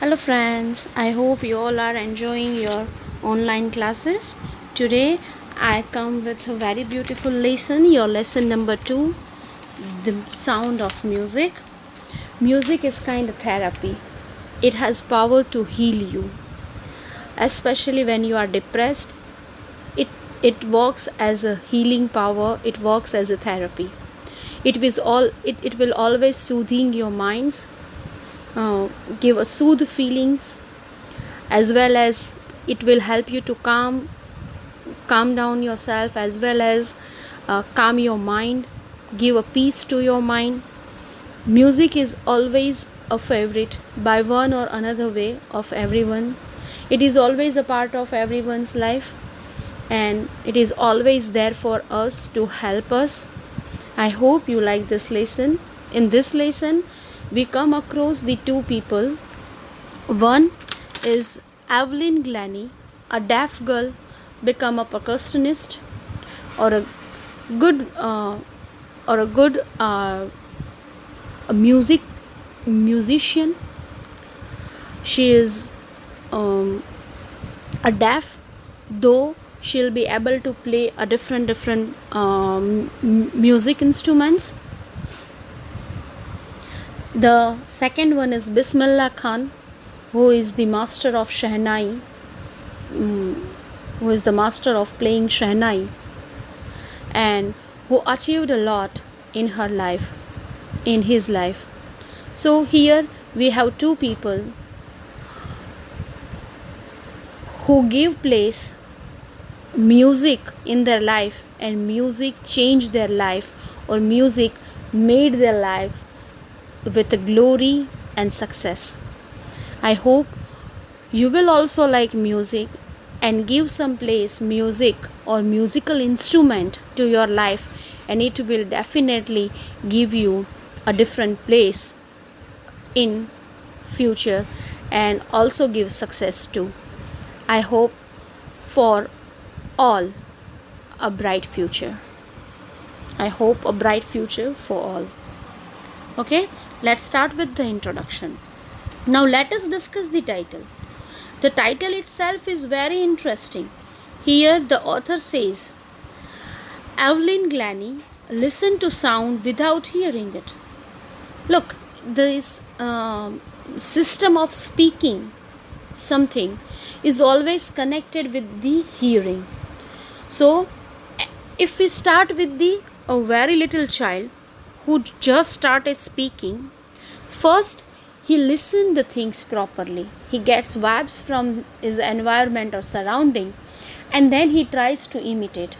Hello, friends. I hope you all are enjoying your online classes. Today, I come with a very beautiful lesson, your lesson number 2, the sound of music. Music is kind of therapy, it has power to heal you, especially when you are depressed. It, it works as a healing power, it works as a therapy. It will always soothing your minds, give a soothe feelings, as well as it will help you to calm down yourself, as well as calm your mind, give a peace to your mind. Music is always a favorite by one or another way of everyone. It is always a part of everyone's life, and it is always there for us to help us. I hope you like this lesson. In this lesson, we come across the two people. One is Evelyn Glennie, a deaf girl, become a percussionist, or a good a musician. She is a deaf, though she'll be able to play a different music instruments. The second one is Bismillah Khan, who is the master of Shehnai, who is the master of playing Shehnai, and who achieved a lot in her life, in his life. So here we have two people who give place music in their life, and music changed their life, or music made their life with glory and success. I hope you will also like music and give some place music or musical instrument to your life, and it will definitely give you a different place in future and also give success too. I hope for all a bright future. I hope a bright future for all. Okay, let's start with the introduction. Now let us discuss the title. The title itself is very interesting. Here the author says, Evelyn Glennie listened to sound without hearing it. Look, this system of speaking something is always connected with the hearing. So if we start with the a very little child who just started speaking, first he listens the things properly. He gets vibes from his environment or surrounding, and then he tries to imitate.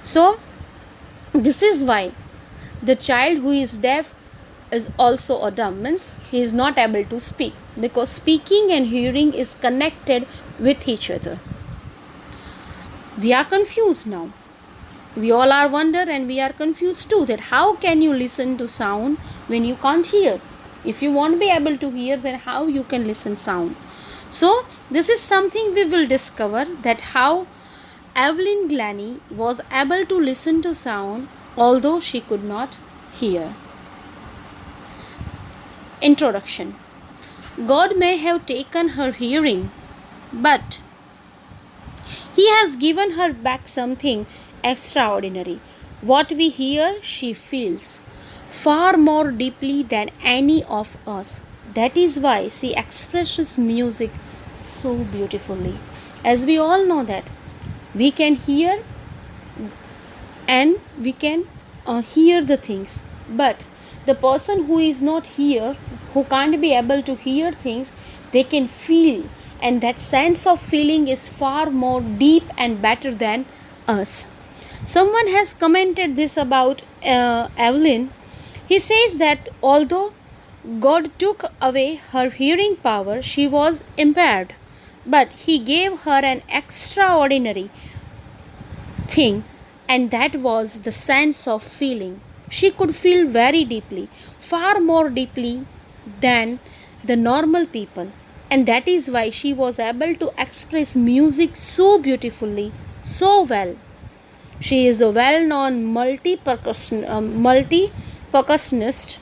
So this is why the child who is deaf is also a dumb, means he is not able to speak, because speaking and hearing is connected with each other. We are confused now. We all are wonder, and we are confused too, that how can you listen to sound when you can't hear? If you won't be able to hear, then how you can listen sound? So this is something we will discover, that how Evelyn Glennie was able to listen to sound although she could not hear. Introduction. God may have taken her hearing, but He has given her back something extraordinary. What we hear, she feels far more deeply than any of us. That is why she expresses music so beautifully. As we all know that we can hear, and we can hear the things, but the person who is not here, who can't be able to hear things, they can feel, and that sense of feeling is far more deep and better than us. Someone has commented this about Evelyn. He says that although God took away her hearing power, she was impaired, but He gave her an extraordinary thing, and that was the sense of feeling. She could feel very deeply, far more deeply than the normal people, and that is why she was able to express music so beautifully, so well. She is a well known multi percussionist.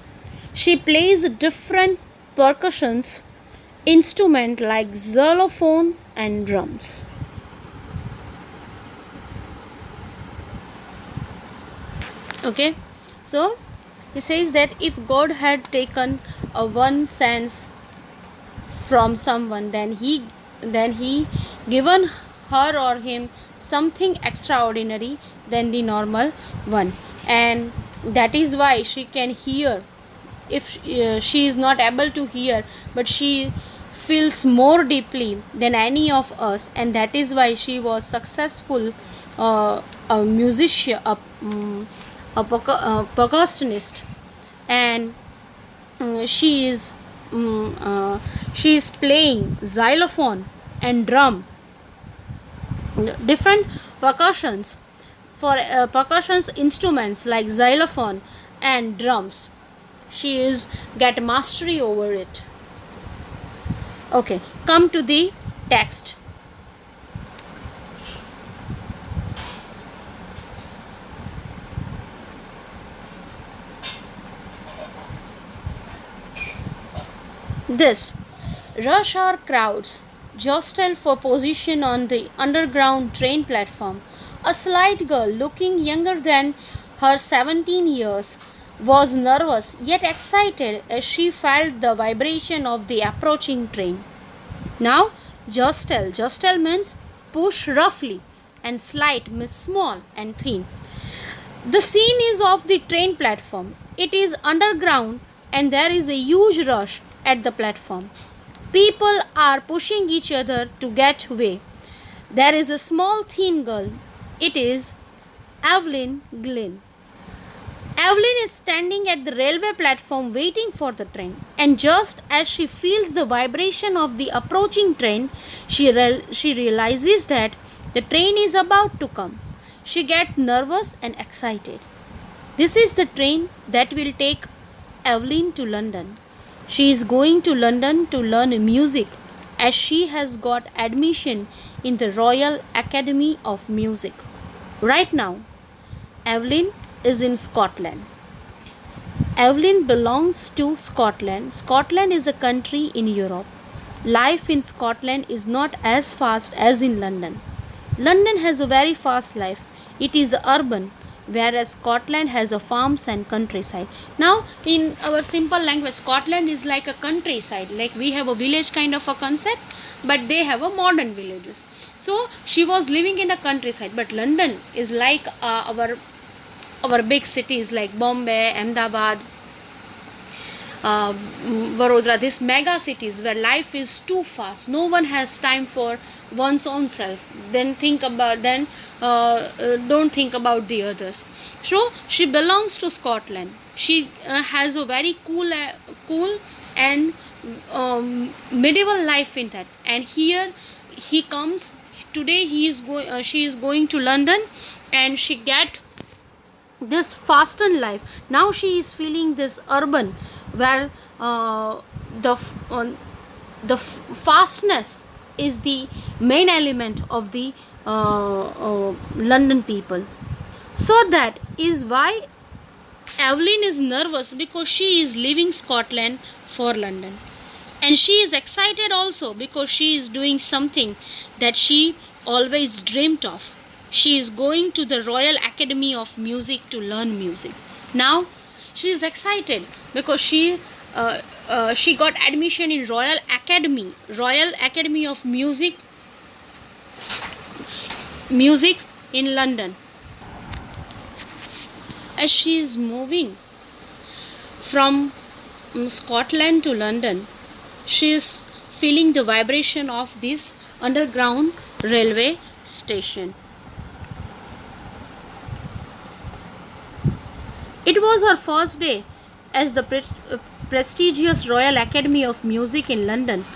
She plays different percussions instrument like xylophone and drums. Okay, so he says that if God had taken a one sense from someone, then he given her or him something extraordinary than the normal one, and that is why she can hear. If she is not able to hear, but she feels more deeply than any of us, and that is why she was successful, a musician, a percussionist, and she is she is playing xylophone and drum, different percussions, for percussions instruments like xylophone and drums. She is get mastery over it. Okay, come to the text. This rush hour crowds jostle for position on the underground train platform. A slight girl looking younger than her 17 years was nervous yet excited as she felt the vibration of the approaching train. Now, jostle. Jostle means push roughly, and slide means small and thin. The scene is of the train platform. It is underground and there is a huge rush at the platform. People are pushing each other to get away. There is a small thin girl. It is Evelyn Glynn. Evelyn is standing at the railway platform waiting for the train, and just as she feels the vibration of the approaching train, she realizes that the train is about to come. She gets nervous and excited. This is the train that will take Evelyn to London. She is going to London to learn music as she has got admission in the Royal Academy of Music. Right now, Evelyn is in Scotland. Evelyn belongs to Scotland. Scotland is a country in Europe. Life in Scotland is not as fast as in London. London has a very fast life. It is urban, whereas Scotland has a farms and countryside. Now, in our simple language, Scotland is like a countryside. Like we have a village kind of a concept, but they have a modern villages. So she was living in a countryside, but London is like our big cities like Bombay, Ahmedabad, Vadodara, these mega cities where life is too fast. No one has time for one's own self. Don't think about the others. So she belongs to Scotland. She has a very cool and medieval life in that. And here he comes today. She is going to London, and she get this fastened life. Now she is feeling this urban where the fastness is the main element of the London people. So that is why Evelyn is nervous, because she is leaving Scotland for London, and she is excited also because she is doing something that she always dreamt of. She is going to the Royal Academy of Music to learn music. Now she is excited because she got admission in Royal Academy of Music in London. As she is moving from Scotland to London, she is feeling the vibration of this underground railway station. It was her first day as the prestigious Royal Academy of Music in London,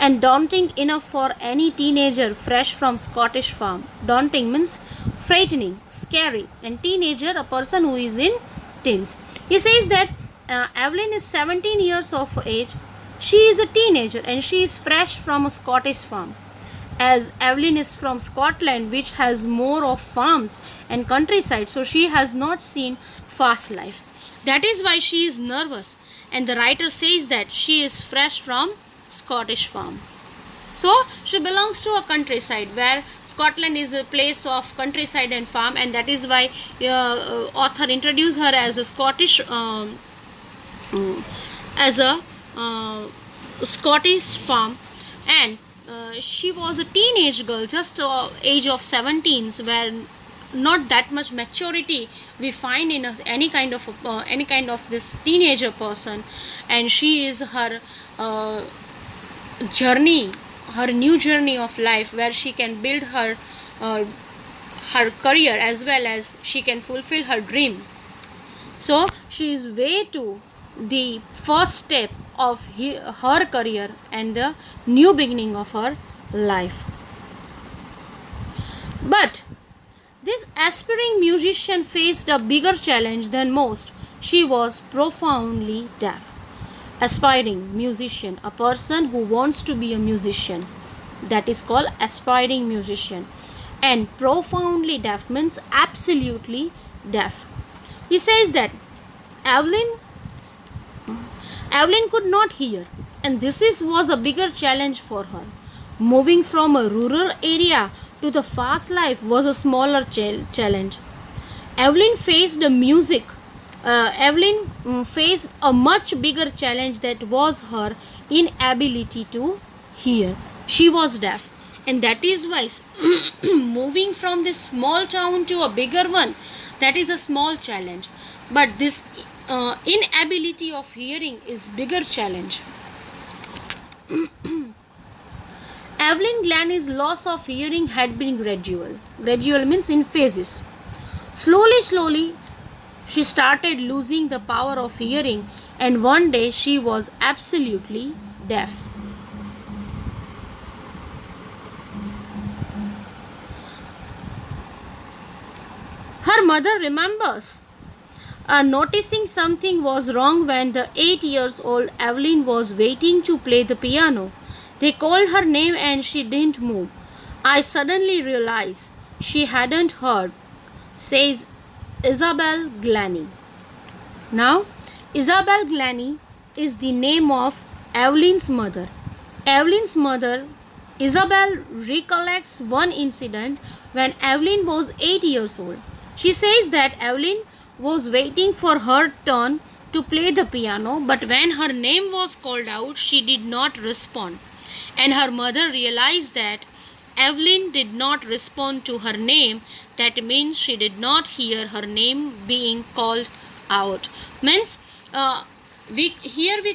and daunting enough for any teenager fresh from Scottish farm. Daunting means frightening, scary, and teenager, a person who is in teens. He says that Evelyn is 17 years of age. She is a teenager and she is fresh from a Scottish farm. As Evelyn is from Scotland, which has more of farms and countryside, so she has not seen fast life. That is why she is nervous, and the writer says that she is fresh from Scottish farm. So she belongs to a countryside, where Scotland is a place of countryside and farm, and that is why author introduced her as a Scottish as a uh, Scottish farm. And she was a teenage girl, just age of 17s, where not that much maturity we find in any kind of this teenager person. And she is her journey, her new journey of life, where she can build uh, her career, as well as she can fulfill her dream. So she is way to the first step of her career and the new beginning of her life. But this aspiring musician faced a bigger challenge than most. She was profoundly deaf. Aspiring musician, a person who wants to be a musician, that is called aspiring musician. And profoundly deaf means absolutely deaf. He says that Evelyn Evelyn could not hear, and was a bigger challenge for her. Moving from a rural area to the fast life was a smaller challenge. Evelyn faced the music. Evelyn faced a much bigger challenge, that was her inability to hear. She was deaf, and that is why moving from this small town to a bigger one, that is a small challenge. But this inability of hearing is bigger challenge. Evelyn Glennie's loss of hearing had been gradual. Gradual means in phases. Slowly, she started losing the power of hearing, and one day she was absolutely deaf. Her mother remembers noticing something was wrong when the 8 years old Evelyn was waiting to play the piano. They called her name and she didn't move. I suddenly realized she hadn't heard, says Isabel Glennie. Now, Isabel Glennie is the name of Evelyn's mother. Evelyn's mother, Isabel, recollects one incident when Evelyn was 8 years old. She says that Evelyn was waiting for her turn to play the piano, but when her name was called out, she did not respond. And her mother realized that Evelyn did not respond to her name. That means she did not hear her name being called out. Means we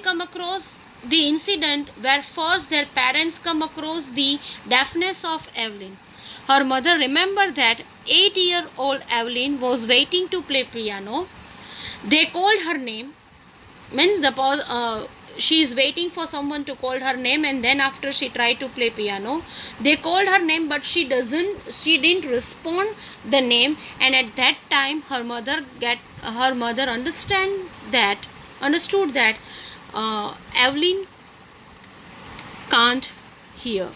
come across the incident where first their parents come across the deafness of Evelyn. Her mother remembered that 8-year-old Evelyn was waiting to play piano. They called her name, means she is waiting for someone to call her name, and then after she tried to play piano, they called her name, but she didn't respond the name. And at that time her mother understood that Evelyn can't hear.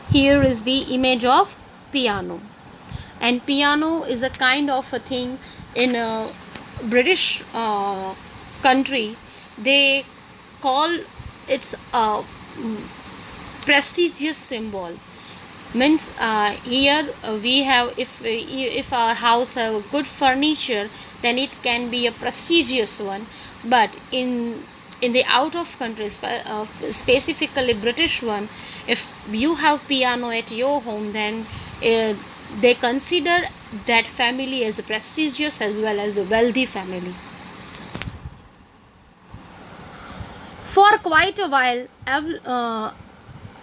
Here is the image of piano, and piano is a kind of a thing in a British country. They call it's a prestigious symbol. Means here we have, if our house have good furniture, then it can be a prestigious one. But in the out of countries, specifically British one, if you have piano at your home, then they consider that family as a prestigious as well as a wealthy family. For quite a while,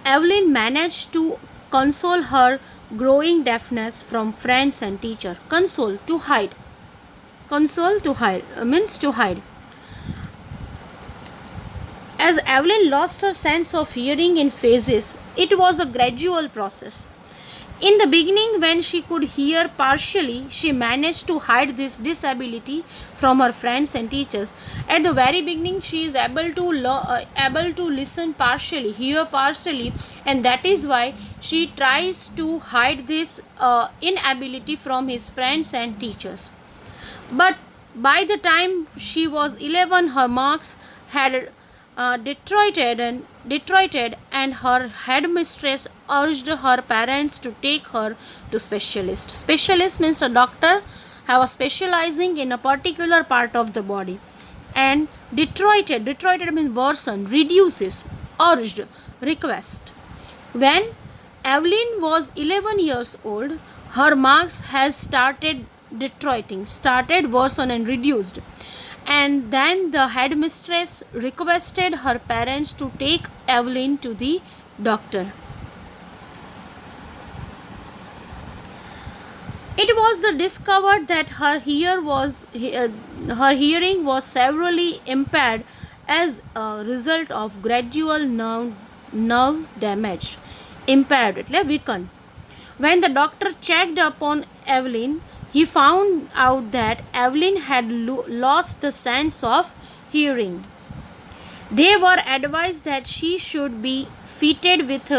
Evelyn managed to console her growing deafness from friends and teachers. Console, to hide. Console, to hide, means to hide. As Evelyn lost her sense of hearing in phases, it was a gradual process. In the beginning, when she could hear partially, she managed to hide this disability from her friends and teachers. At the very beginning, she is able to listen partially, hear partially, and that is why she tries to hide this inability from his friends and teachers. But By the time she was 11, her marks had deteriorated, and her headmistress urged her parents to take her to specialist. Specialist means a doctor who was specializing in a particular part of the body. And deteriorated means worsen, reduces, urged, request. When Evelyn was 11 years old, her marks has started deteriorating, started worsen and reduced. And then the headmistress requested her parents to take Evelyn to the doctor. It was discovered that her hearing was severely impaired as a result of gradual nerve damage. Impaired, એટલે weakened. When the doctor checked upon Evelyn, he found out that Evelyn had lost the sense of hearing. They were advised that she should be fitted with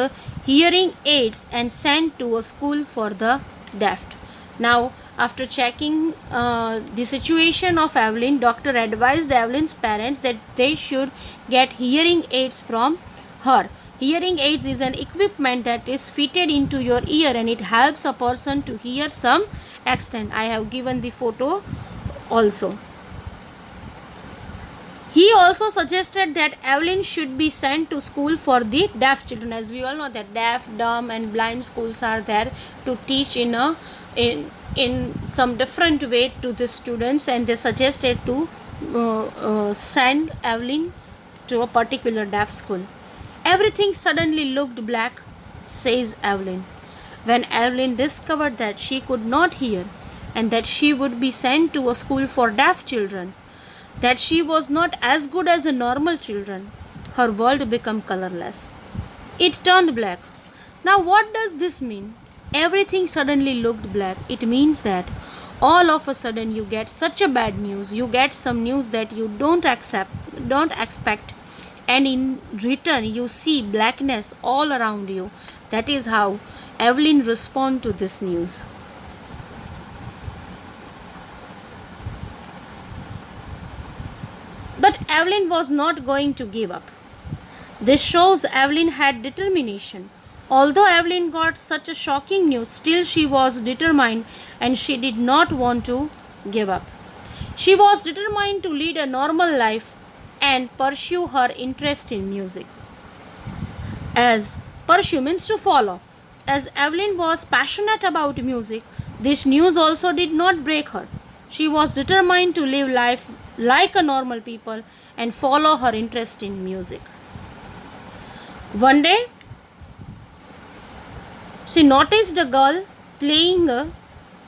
hearing aids and sent to a school for the deaf. Now, after checking the situation of Evelyn, doctor advised Evelyn's parents that they should get hearing aids from her. Hearing aids is an equipment that is fitted into your ear and it helps a person to hear some extent. I have given the photo also. He also suggested that Evelyn should be sent to school for the deaf children. As we all know that deaf, dumb and blind schools are there to teach in some different way to the students, and they suggested to send Evelyn to a particular deaf school. Everything suddenly looked black, says Evelyn. When Evelyn discovered that she could not hear and that she would be sent to a school for deaf children, that she was not as good as the normal children, her world became colorless. It turned black. Now, what does this mean? Everything suddenly looked black. It means that all of a sudden you get such a bad news. You get some news that you don't expect, and in return you see blackness all around you. That is how Evelyn responded to this news. But Evelyn was not going to give up. This shows Evelyn had determination. Although Evelyn got such a shocking news, still she was determined and she did not want to give up. She was determined to lead a normal life and pursue her interest in music. As pursue means to follow. As Evelyn was passionate about music, this news also did not break her. She was determined to live life like a normal people and follow her interest in music. One day, she noticed a girl playing a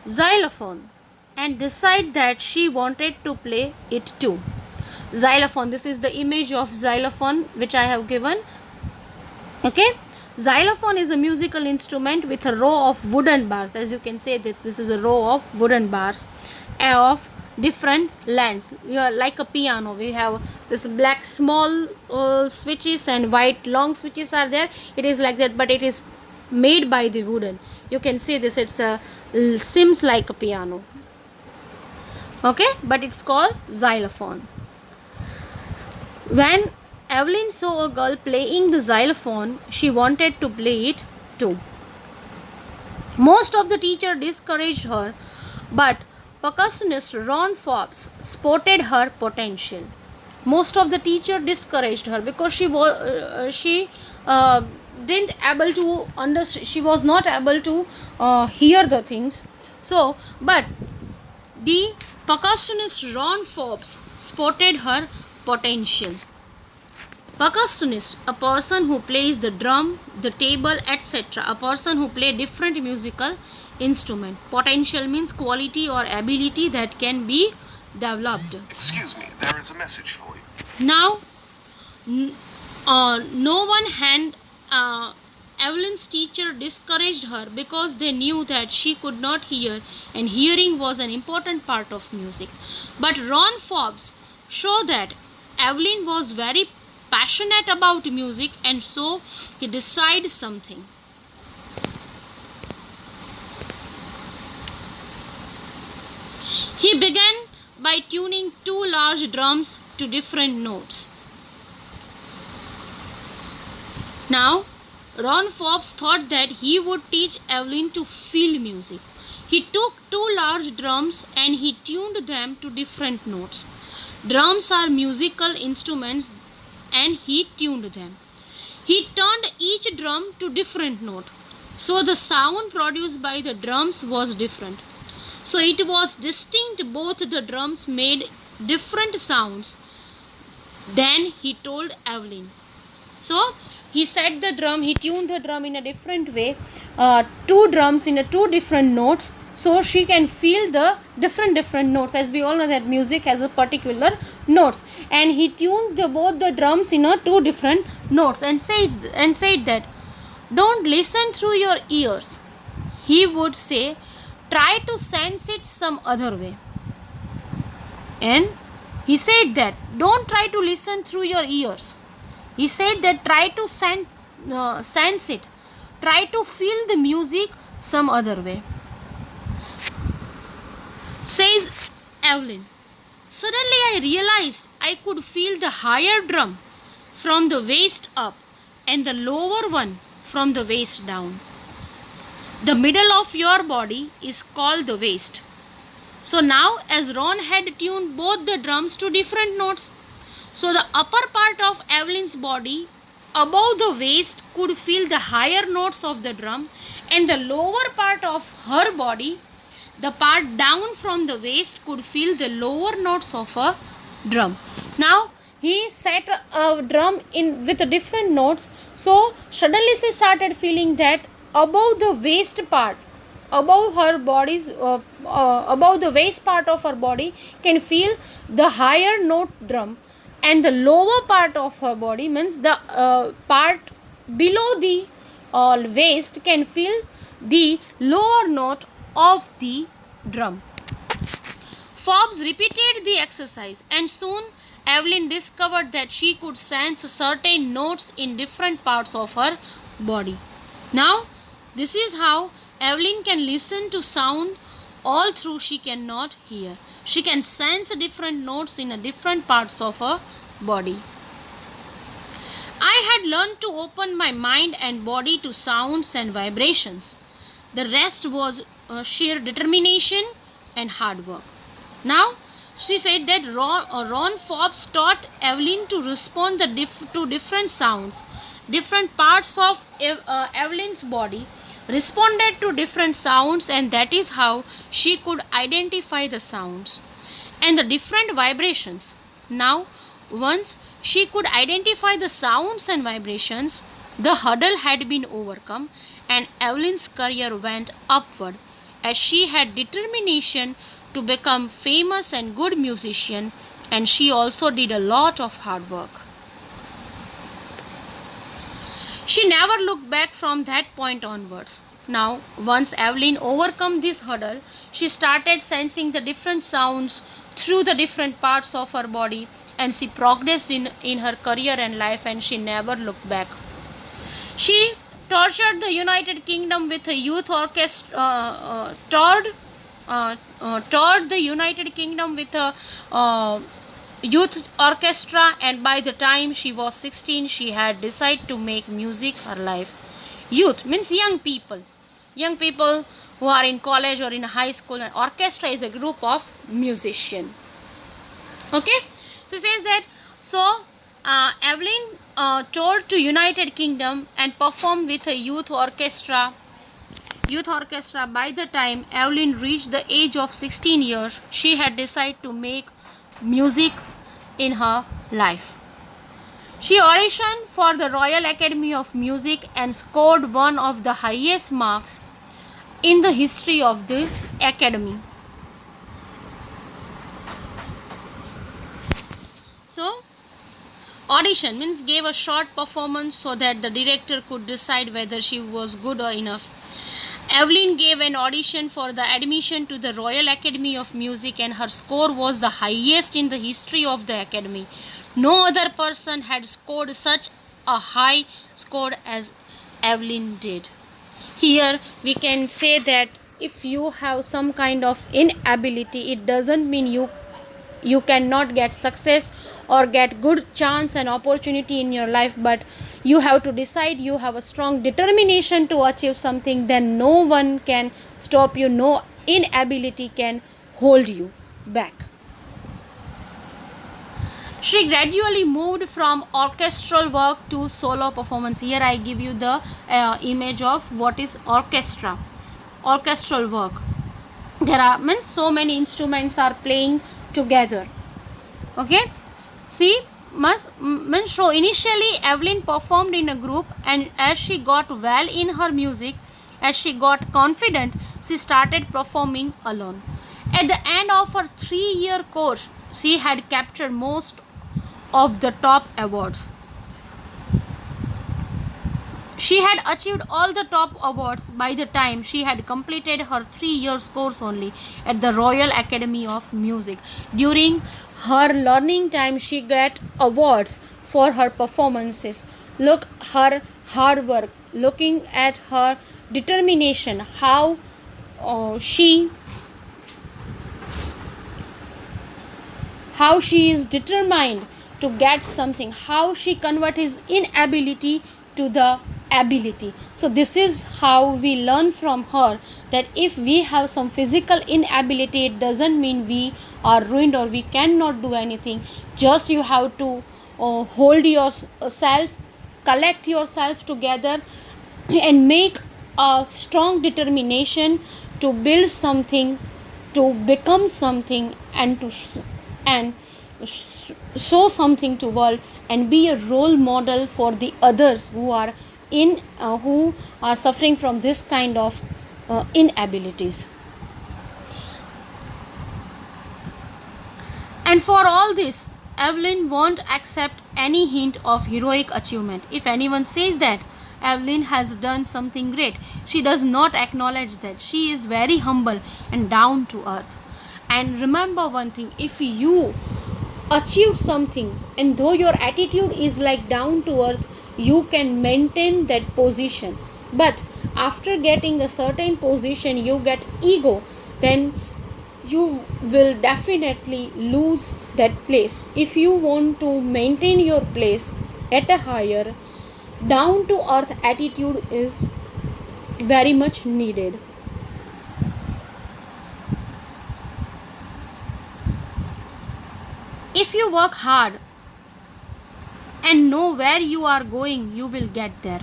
xylophone and decided that she wanted to play it too. Xylophone, this is the image of xylophone which I have given. Okay, xylophone is a musical instrument with a row of wooden bars. As you can see, this is a row of wooden bars of different lengths. Like a piano, we have this black small switches and white long switches are there. It is like that, but it is made by the wooden. You can see this, it's seems like a piano. Okay, but it's called xylophone. When Evelyn saw a girl playing the xylophone, she wanted to play it too. Most of the teacher discouraged her, but percussionist Ron Forbes spotted her potential. Most of the teacher discouraged her because she didn't able to understand. She was not able to hear the things. So, but the percussionist Ron Forbes spotted her potential. Percussionist, a person who plays the drum, the table, etc. A person who plays different musical instrument. Potential means quality or ability that can be developed. Excuse me, there is a message for you. Now, no one hand Evelyn's teacher discouraged her because they knew that she could not hear and hearing was an important part of music. But Ron Forbes showed that Evelyn was very passionate about music, and so he decided something. He began by tuning two large drums to different notes. Now, Ron Forbes thought that he would teach Evelyn to feel music. He took two large drums and he tuned them to different notes. Drums are musical instruments and he tuned them. He turned each drum to different note. So the sound produced by the drums was different. So it was distinct, both the drums made different sounds. Then he told Evelyn. So he set the drum, he tuned the drum in a different way, two drums in a two different notes, so she can feel the different notes. As we all know that music has a particular notes, and he tuned both the drums in a two different notes and said that don't listen through your ears. He would say, try to sense it some other way. And he said that don't try to listen through your ears. He said that try to sense it. Try to feel the music some other way. Says Evelyn. Suddenly I realized I could feel the higher drum from the waist up and the lower one from the waist down. The middle of your body is called the waist. So now, as Ron had tuned both the drums to different notes, so the upper part of Evelyn's body above the waist could feel the higher notes of the drum, and the lower part of her body, the part down from the waist, could feel the lower notes of a drum. Now he set a drum in with different notes, so suddenly she started feeling that above the waist part, above her body's above the waist part of her body can feel the higher note drum, and the lower part of her body, means the part below the waist, can feel the lower note of the drum. Forbes repeated the exercise, and soon Evelyn discovered that she could sense certain notes in different parts of her body. Now, this is how Evelyn can listen to sound all through she cannot hear. She can sense different notes in different parts of her body. I had learned to open my mind and body to sounds and vibrations. The rest was sheer determination and hard work. Now, she said that Ron Forbes taught Evelyn to respond to different sounds. Different parts of Evelyn's body responded to different sounds, and that is how she could identify the sounds and the different vibrations. Now, once she could identify the sounds and vibrations, the hurdle had been overcome, and Evelyn's career went upward as she had determination to become famous and good musician, and she also did a lot of hard work. She never looked back from that point onwards. Now, once Evelyn overcome this hurdle, she started sensing the different sounds through the different parts of her body, and she progressed in her career and life, and she never looked back. She toured the United Kingdom with a youth orchestra, toured the United Kingdom with a youth orchestra, and by the time she was 16, she had decided to make music her life. Youth means young people who are in college or in high school, and orchestra is a group of musicians. Okay, so it says that Evelyn toured to United Kingdom and performed with a youth orchestra. By the time Evelyn reached the age of 16 years, she had decided to make music in her life. She auditioned for the Royal Academy of Music and scored one of the highest marks in the history of the Academy. So, audition means gave a short performance so that the director could decide whether she was good or enough. Evelyn gave an audition for the admission to the Royal Academy of Music, and her score was the highest in the history of the Academy. No other person had scored such a high score as Evelyn did. Here we can say that if you have some kind of inability, it doesn't mean you You cannot get success or get good chance and opportunity in your life, but you have to decide, you have a strong determination to achieve something, then no one can stop you, no inability can hold you back. She gradually moved from orchestral work to solo performance. Here I give you the image of what is orchestral work. There are so many instruments are playing together. Okay, see, so initially Evelyn performed in a group, and as she got well in her music, as she got confident, she started performing alone. At the end of her 3-year course, she had captured most of the top awards. She had achieved all the top awards by the time she had completed her 3 years course only at the Royal Academy of Music. During her learning time, she got awards for her performances. Look her hard work, looking at her determination, how she is determined to get something, how she converts his inability to the ability. So this is how we learn from her that if we have some physical inability, it doesn't mean we are ruined or we cannot do anything. Just you have to hold yourself, collect yourself together, and make a strong determination to build something, to become something, and to show something to world, and be a role model for the others who are suffering from this kind of inabilities. And for all this, Evelyn won't accept any hint of heroic achievement. If anyone says that Evelyn has done something great, she does not acknowledge that. She is very humble and down to earth. And remember one thing, if you achieve something and though your attitude is like down to earth, you can maintain that position. But after getting a certain position, you get ego, then you will definitely lose that place. If you want to maintain your place at a higher, down to earth attitude is very much needed. If you work hard and know where you are going, you will get there.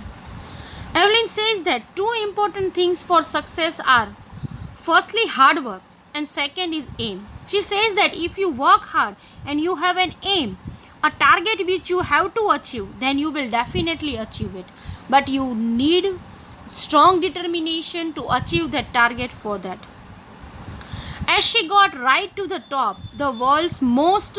Evelyn says that 2 important things for success are firstly hard work, and second is aim. She says that if you work hard and you have an aim, a target which you have to achieve, then you will definitely achieve it. But you need strong determination to achieve that target for that. As she got right to the top, the world's most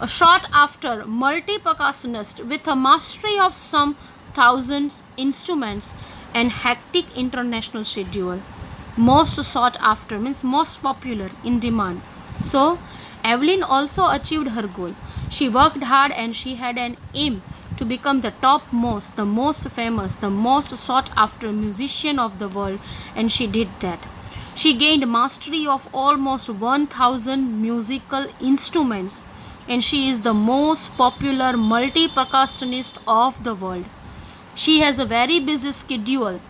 sought after multi-percussionist with a mastery of some 1,000 instruments and hectic international schedule. Most sought after means most popular, in demand. So Evelyn also achieved her goal. She worked hard and she had an aim to become the topmost, the most famous, the most sought after musician of the world, and she did that. She gained mastery of almost 1,000 musical instruments, and she is the most popular multi-percussionist of the world. She has a very busy schedule.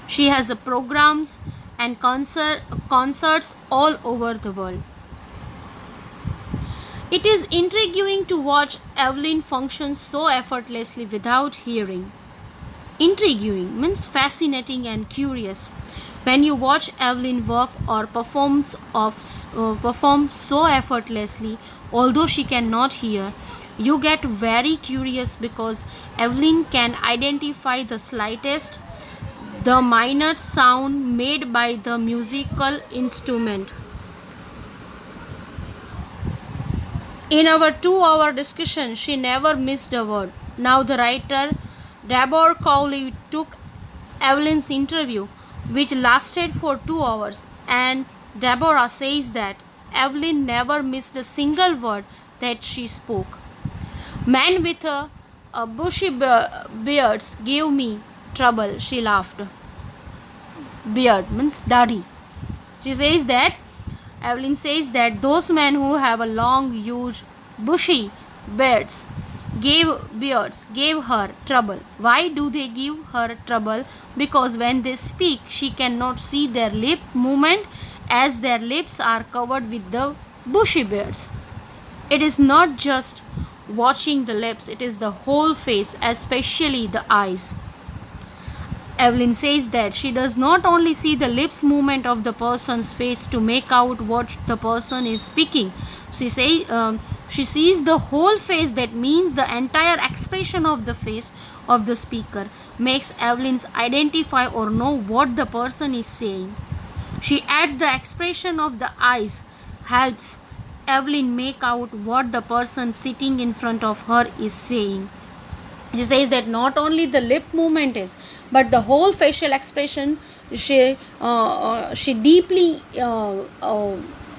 She has programs and concerts all over the world. It is intriguing to watch Evelyn function so effortlessly without hearing. Intriguing means fascinating and curious. When you watch Evelyn work or perform so effortlessly, although she cannot hear, you get very curious because Evelyn can identify the slightest, the minute sound made by the musical instrument. In our 2-hour discussion, she never missed a word. Now the writer Deborah Cowley took Evelyn's interview, which lasted for 2 hours, and Deborah says that Evelyn never missed a single word that she spoke. Man with a bushy beards gave me trouble, she laughed. Beard means daddy. She says that Evelyn says that those men who have a long, huge, bushy beards gave her trouble. Why do they give her trouble? Because when they speak, she cannot see their lip movement as their lips are covered with the bushy beards. It is not just watching the lips, it is the whole face, especially the eyes. Evelyn says that she does not only see the lips movement of the person's face to make out what the person is speaking. She sees the whole face. That means the entire expression of the face of the speaker makes Evelyn identify or know what the person is saying. She adds the expression of the eyes helps Evelyn make out what the person sitting in front of her is saying. She says that not only the lip movement is, but the whole facial expression she deeply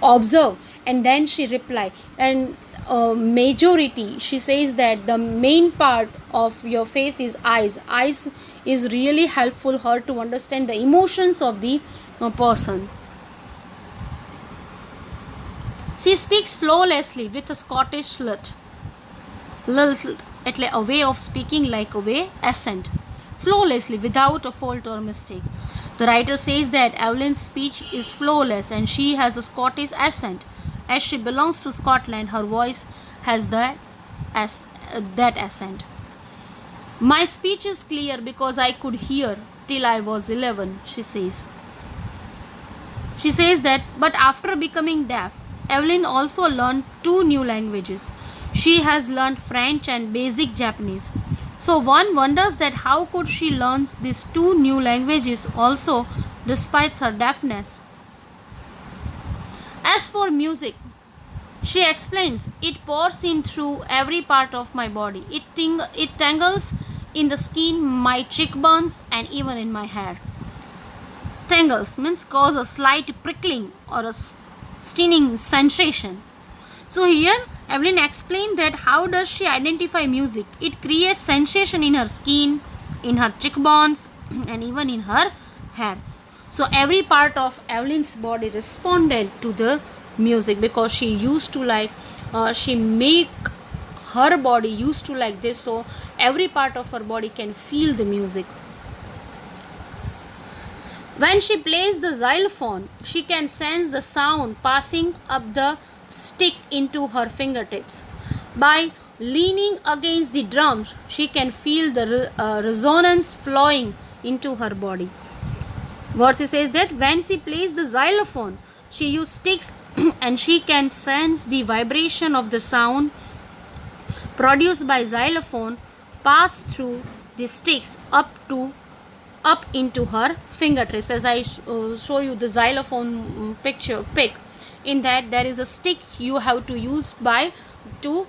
observe, and then she reply. And majority, she says that the main part of your face is eyes. Eyes is really helpful her to understand the emotions of the person. She speaks flawlessly with a Scottish lilt, એટલે a way of speaking like a way accent, flawlessly without a fault or mistake. The writer says that Evelyn's speech is flawless and she has a Scottish accent. As she belongs to Scotland, her voice has that accent. My speech is clear because I could hear till I was 11, she says. She says that, but after becoming deaf, Evelyn also learned 2 new languages. She has learned French and basic Japanese. So one wonders that how could she learn these 2 new languages also despite her deafness. As for music, she explains, it pours in through every part of my body. It tangles in the skin, my cheekbones, and even in my hair. Tangles means cause a slight prickling or a stinging sensation. So here Evelyn explained that how does she identify music. It creates sensation in her skin, in her cheekbones, and even in her hair. So every part of Evelyn's body responded to the music because she used to like, she make her body used to like this. So every part of her body can feel the music. When she plays the xylophone, she can sense the sound passing up the stick into her fingertips. By leaning against the drums, she can feel the resonance flowing into her body. Verse says that when she plays the xylophone, she uses sticks and she can sense the vibration of the sound produced by xylophone pass through the sticks up into her fingertips. As I show you the xylophone pic, in that there is a stick you have to use to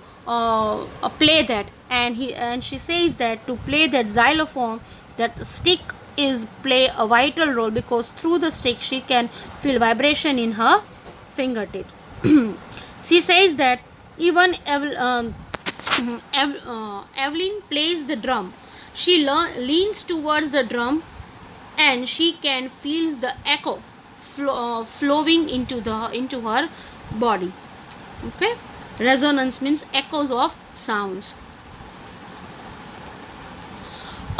play that, and she says that to play that xylophone, that stick is play a vital role because through the stick she can feel vibration in her fingertips. She says that even Evelyn plays the drum. She leans towards the drum and she can feel the echo flowing into her body. Okay, resonance means echoes of sounds.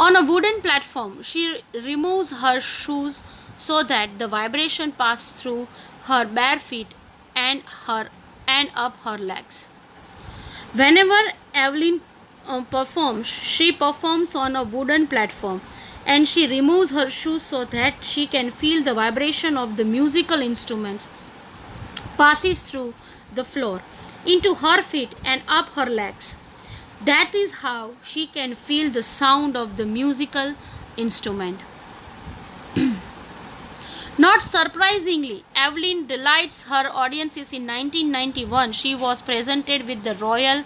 On a wooden platform, she removes her shoes so that the vibration passes through her bare feet and up her legs. Whenever Evelyn performs, she performs on a wooden platform and she removes her shoes so that she can feel the vibration of the musical instruments passes through the floor into her feet and up her legs. That is how she can feel the sound of the musical instrument. Not surprisingly, Evelyn delights her audiences. In 1991, she was presented with the Royal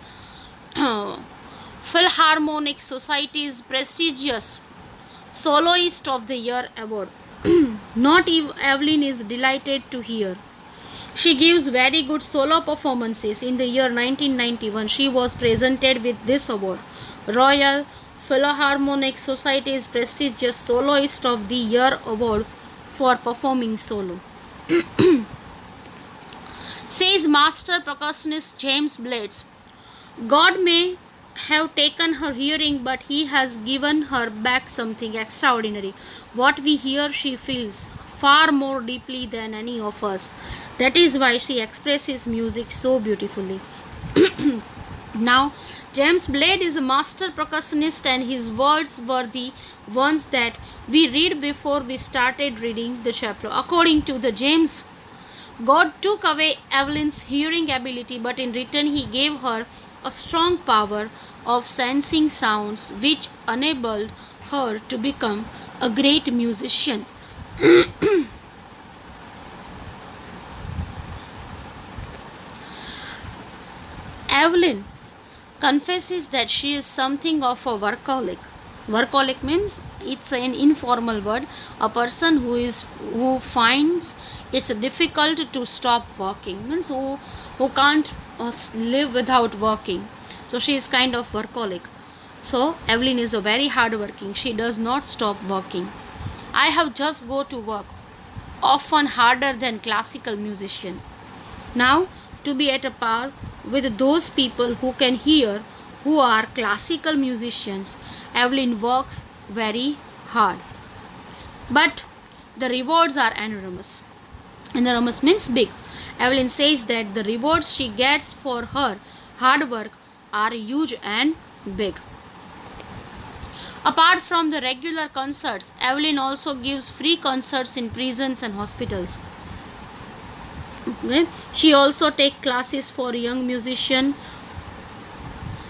Philharmonic Society's prestigious Soloist of the Year award. Not Evelyn is delighted to hear. She gives very good solo performances. In the year 1991, she was presented with this award, Royal Philharmonic Society's prestigious Soloist of the Year award for performing solo. Says master percussionist James Blades. God may have taken her hearing, but he has given her back something extraordinary. What we hear, she feels far more deeply than any of us. That is why she expresses music so beautifully. Now, James Blade is a master percussionist, and his words were the ones that we read before we started reading the chapter. According to the James, God took away Evelyn's hearing ability, but in return, he gave her a strong power of sensing sounds which enabled her to become a great musician. Evelyn confesses that she is something of a workaholic. Workaholic means it's an informal word. A person who finds it's difficult to stop working, means who can't live without working. So she is kind of workaholic. So Evelyn is a very hardworking. She does not stop working. I have just go to work, often harder than classical musician. Now, to be at a par with those people who can hear, who are classical musicians, Evelyn works very hard. But the rewards are enormous. Enormous means big. Evelyn says that the rewards she gets for her hard work are huge and big. Apart from the regular concerts, Evelyn also gives free concerts in prisons and hospitals. She also takes classes for young musicians.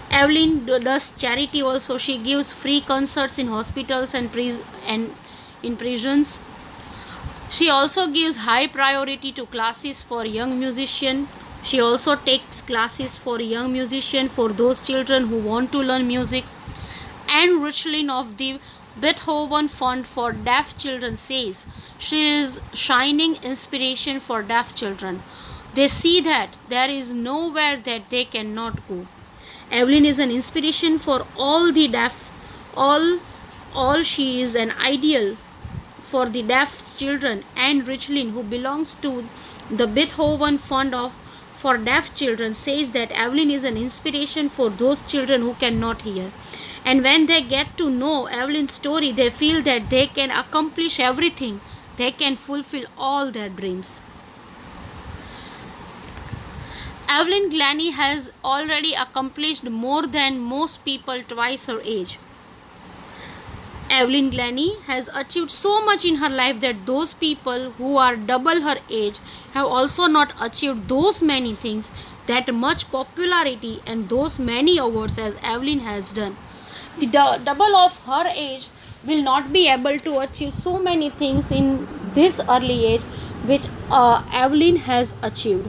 Evelyn does charity also. She gives free concerts in hospitals and in prisons. She also gives high priority to classes for young musicians. She also takes classes for young musicians, for those children who want to learn music. Anne Richlin of the Beethoven Fund for Deaf Children says she is shining inspiration for deaf children. They see that there is nowhere that they cannot go. Evelyn is an inspiration for all the deaf. All she is an ideal for the deaf children. Anne Richlin, who belongs to the Beethoven Fund for Deaf Children, says that Evelyn is an inspiration for those children who cannot hear. And when they get to know Evelyn's story, they feel that they can accomplish everything. They can fulfill all their dreams. Evelyn Glennie has already accomplished more than most people twice her age. Evelyn Glennie has achieved so much in her life that those people who are double her age have also not achieved those many things, that much popularity and those many awards as Evelyn has done. The double of her age will not be able to achieve so many things in this early age which Evelyn has achieved.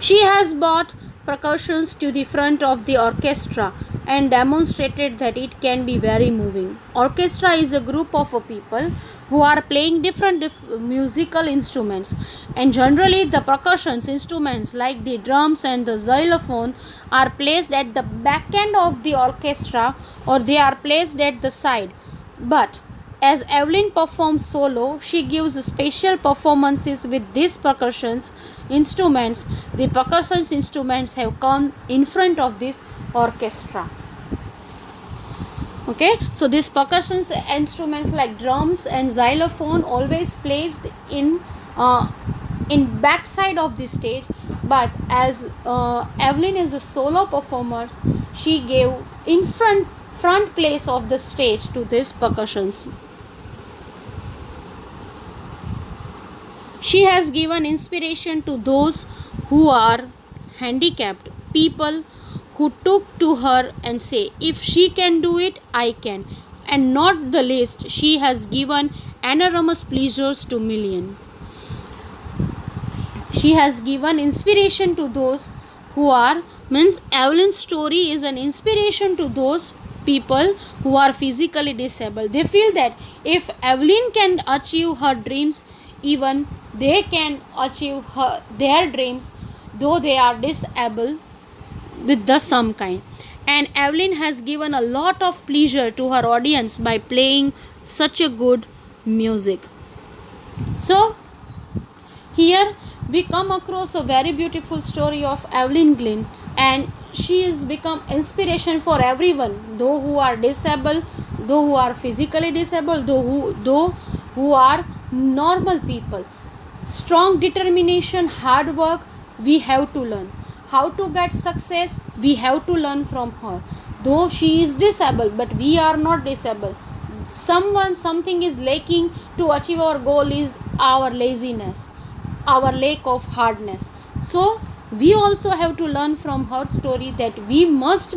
She has brought percussions to the front of the orchestra and demonstrated that it can be very moving. Orchestra is a group of people who are playing different musical instruments, and generally the percussion instruments like the drums and the xylophone are placed at the back end of the orchestra, or they are placed at the side. But as Evelyn performs solo, she gives special performances with these percussion instruments. The percussion instruments have come in front of this orchestra. Okay, so these percussion instruments like drums and xylophone always placed in backside of the stage, but as Evelyn is a solo performer, she gave in front place of the stage to these percussions. She has given inspiration to those who are handicapped, people who took to her and say, if she can do it, I can. And not the least, she has given enormous pleasures to millions. She has given inspiration to those who are, means Evelyn's story is an inspiration to those people who are physically disabled. They feel that if Evelyn can achieve her dreams, even they can achieve their dreams though they are disabled with the some kind. And Evelyn has given a lot of pleasure to her audience by playing such a good music. So here we come across a very beautiful story of Evelyn Glynn, and she has become inspiration for everyone, though who are disabled, though who are physically disabled, though who are normal people. Strong determination, hard work, we have to learn. How to get success, we have to learn from her. Though she is disabled, but we are not disabled. Something is lacking to achieve our goal is our laziness, our lack of hardness. So we also have to learn from her story that we must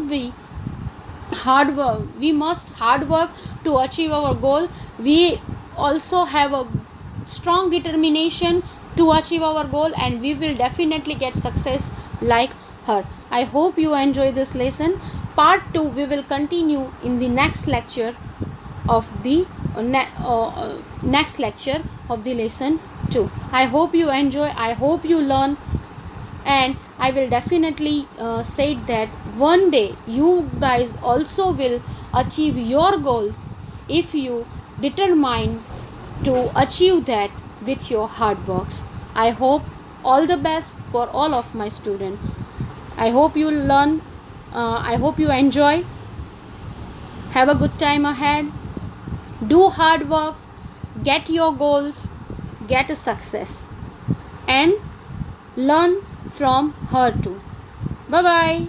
hard work to achieve our goal. We also have a strong determination to achieve our goal, and we will definitely get success like her. I hope you enjoy this lesson. Part 2 we will continue in the next lecture of the next lecture of the lesson 2. I hope you enjoy, I hope you learn, and I will definitely say that one day you guys also will achieve your goals if you determine to achieve that with your hard works. I hope all the best for all of my students. I hope you learn, I hope you enjoy. Have a good time ahead. Do hard work, get your goals, get a success, and learn from her too. Bye bye.